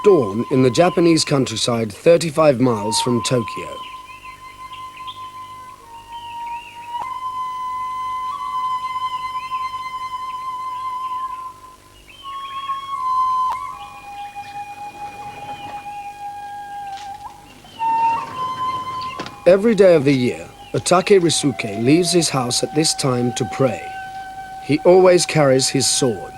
dawn in the Japanese countryside 35 miles from Tokyo. Every day of the year, Otake Risuke leaves his house at this time to pray. He always carries his sword.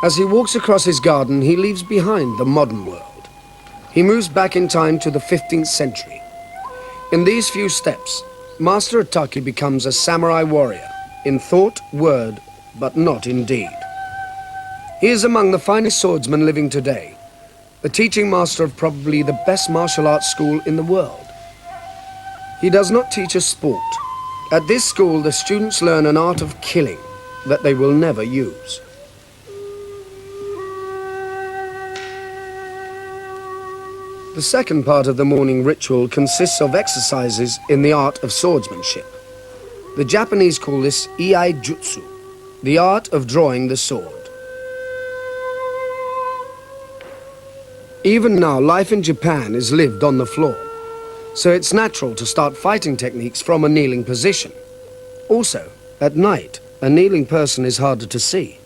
As he walks across his garden, he leaves behind the modern world. He moves back in time to the 15th century. In these few steps, Master Otake becomes a samurai warrior, in thought, word, but not in deed. He is among the finest swordsmen living today, the teaching master of probably the best martial arts school in the world. He does not teach a sport. At this school, the students learn an art of killing that they will never use. The second part of the morning ritual consists of exercises in the art of swordsmanship. The Japanese call this iai jutsu, the art of drawing the sword. Even now, life in Japan is lived on the floor, so it's natural to start fighting techniques from a kneeling position. Also, at night, a kneeling person is harder to see.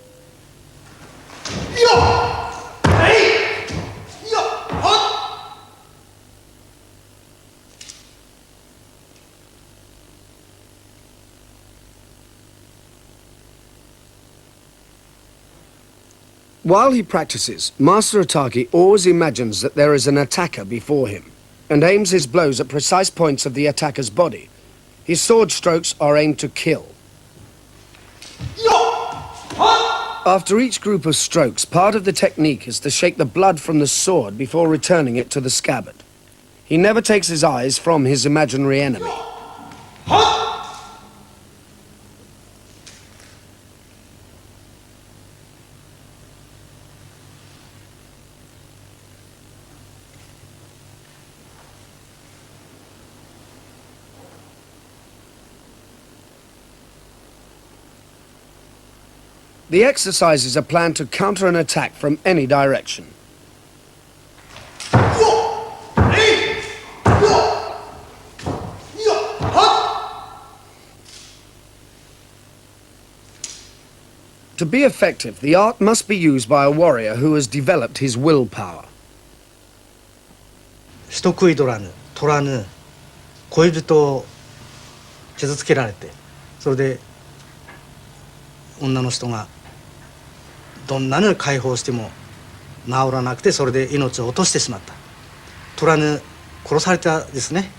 While he practices, Master Otake always imagines that there is an attacker before him and aims his blows at precise points of the attacker's body. His sword strokes are aimed to kill. After each group of strokes, part of the technique is to shake the blood from the sword before returning it to the scabbard. He never takes his eyes from his imaginary enemy. The exercises are planned to counter an attack from any direction. To be effective, the art must be used by a warrior who has developed his willpower. 人食い取らぬ恋人を傷つけられて、それで女の人がどんなに解放しても治らなくて、それで命を落としてしまった。取らぬ殺されたですね。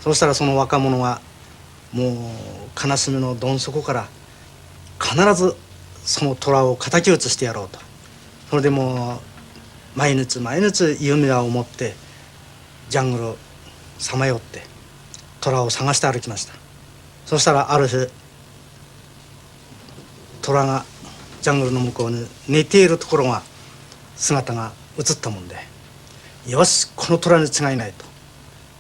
そうしたらその若者はもう悲しみのどん底から必ずその虎を敵討ちしてやろうと。それでもう毎日夢を持ってジャングルをさまよって虎を探して歩きました。そしたらある日虎がジャングルの向こうに寝ているところが姿が映ったもんで、よし、この虎に違いないと、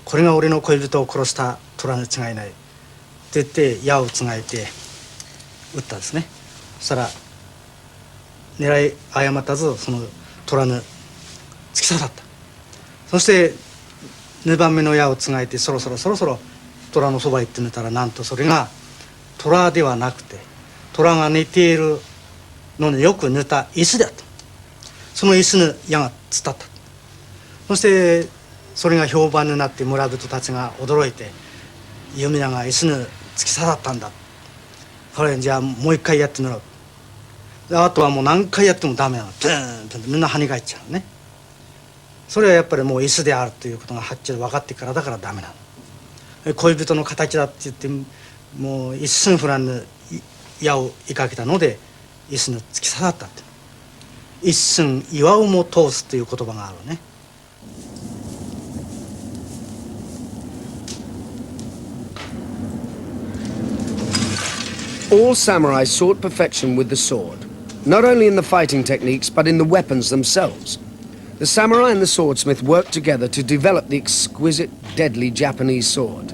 これが俺の恋人を殺した虎に違いないって言って矢をつがえて撃ったんですね。そしたら狙い誤ったずその虎に突き刺さった。そして2番目の矢をつがえてそろそろ虎のそばへ行ってみたら、なんとそれが虎ではなくて虎が寝ているのによく似た石だと。その石に矢が突っ立った。そしてそれが評判になって村人たちが驚いて、弓矢が石に突き刺さったんだ、これじゃあもう一回やってみろ。あとはもう何回やってもダメなの。プーンプーンみんな跳ね返っちゃうね。それはやっぱりもう石であるということがはっきり分かってからだからダメなの。恋人の敵だって言ってもう一寸不乱に矢を追いかけたので石に突き刺さったって。一寸岩をも通すという言葉があるね。All samurai sought perfection with the sword, not only in the fighting techniques but in the weapons themselves. The samurai and the swordsmith worked together to develop the exquisite, deadly Japanese sword.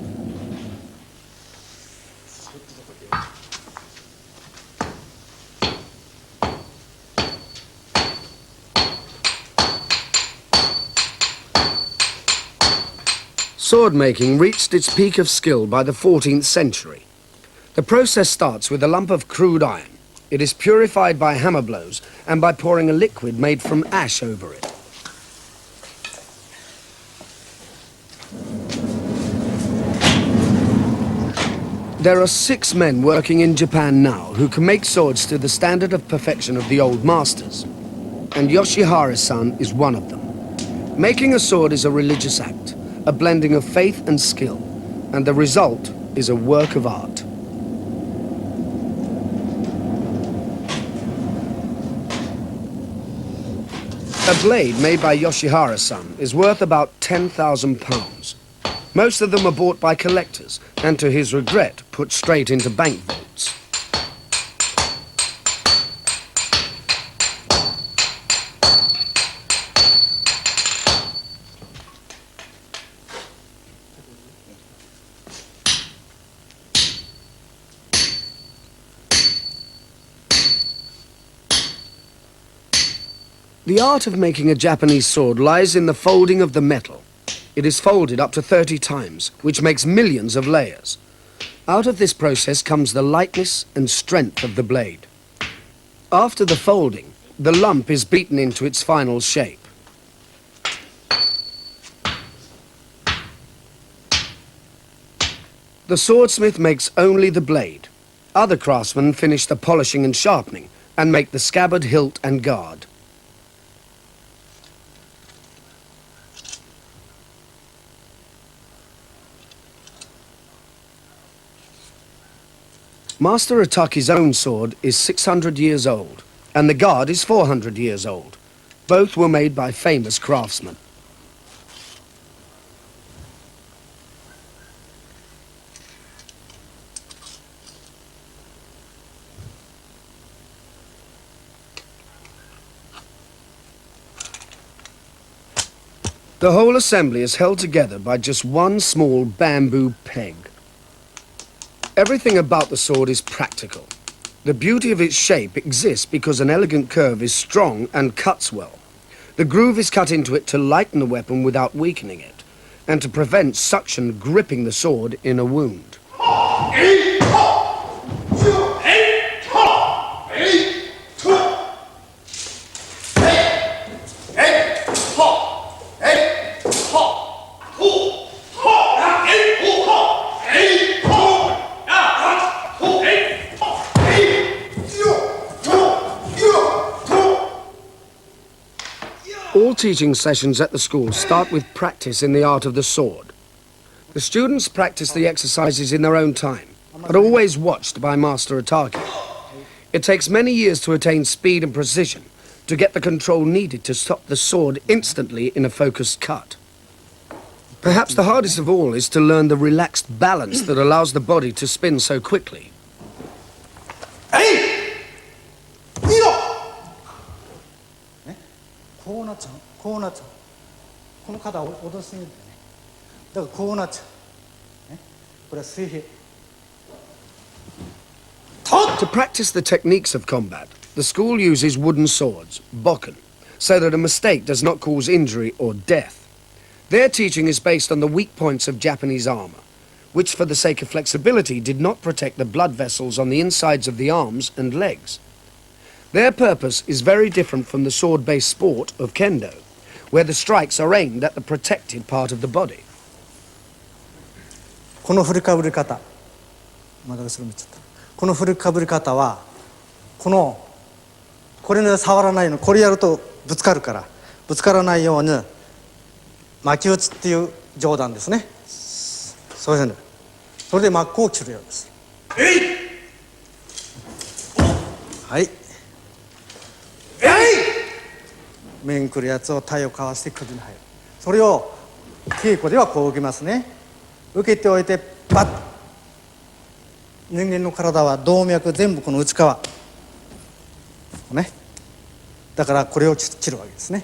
Sword making reached its peak of skill by the 14th century. The process starts with a lump of crude iron. It is purified by hammer blows and by pouring a liquid made from ash over it. There are 6 men working in Japan now who can make swords to the standard of perfection of the old masters. And Yoshihara-san is one of them. Making a sword is a religious act, a blending of faith and skill, and the result is a work of art. A blade made by Yoshihara-san is worth about £10,000. Most of them are bought by collectors, and to his regret, put straight into bank vaults. The art of making a Japanese sword lies in the folding of the metal. It is folded up to 30 times, which makes millions of layers. Out of this process comes the lightness and strength of the blade. After the folding, the lump is beaten into its final shape. The swordsmith makes only the blade. Other craftsmen finish the polishing and sharpening and make the scabbard, hilt and guard. Master Ataki's own sword is 600 years old, and the guard is 400 years old. Both were made by famous craftsmen. The whole assembly is held together by just one small bamboo peg. Everything about the sword is practical. The beauty of its shape exists because an elegant curve is strong and cuts well. The groove is cut into it to lighten the weapon without weakening it, and to prevent suction gripping the sword in a wound. All teaching sessions at the school start with practice in the art of the sword. The students practice the exercises in their own time, but always watched by Master Ataki. It takes many years to attain speed and precision, to get the control needed to stop the sword instantly in a focused cut. Perhaps the hardest of all is to learn the relaxed balance that allows the body to spin so quickly. To practice the techniques of combat, the school uses wooden swords, bokken, so that a mistake does not cause injury or death. Their teaching is based on the weak points of Japanese armor, which for the sake of flexibility did not protect the blood vessels on the insides of the arms and legs. Their purpose is very different from the sword-based sport of kendo, where the strikes are aimed at the protected part of the body. この振りかぶり方、まだ後ろ見ちゃった。この振りかぶり方はこれで触らないように、これやるとぶつかるから、ぶつからないように巻き打つっていう上段ですね。そういうふうに、それで真っ向を切るようです。はい。面来るやつを体をかわして首に入る。それを稽古ではこう受けますね。受けておいてパッ。人間の体は動脈全部この内側。ね。だからこれを切るわけですね。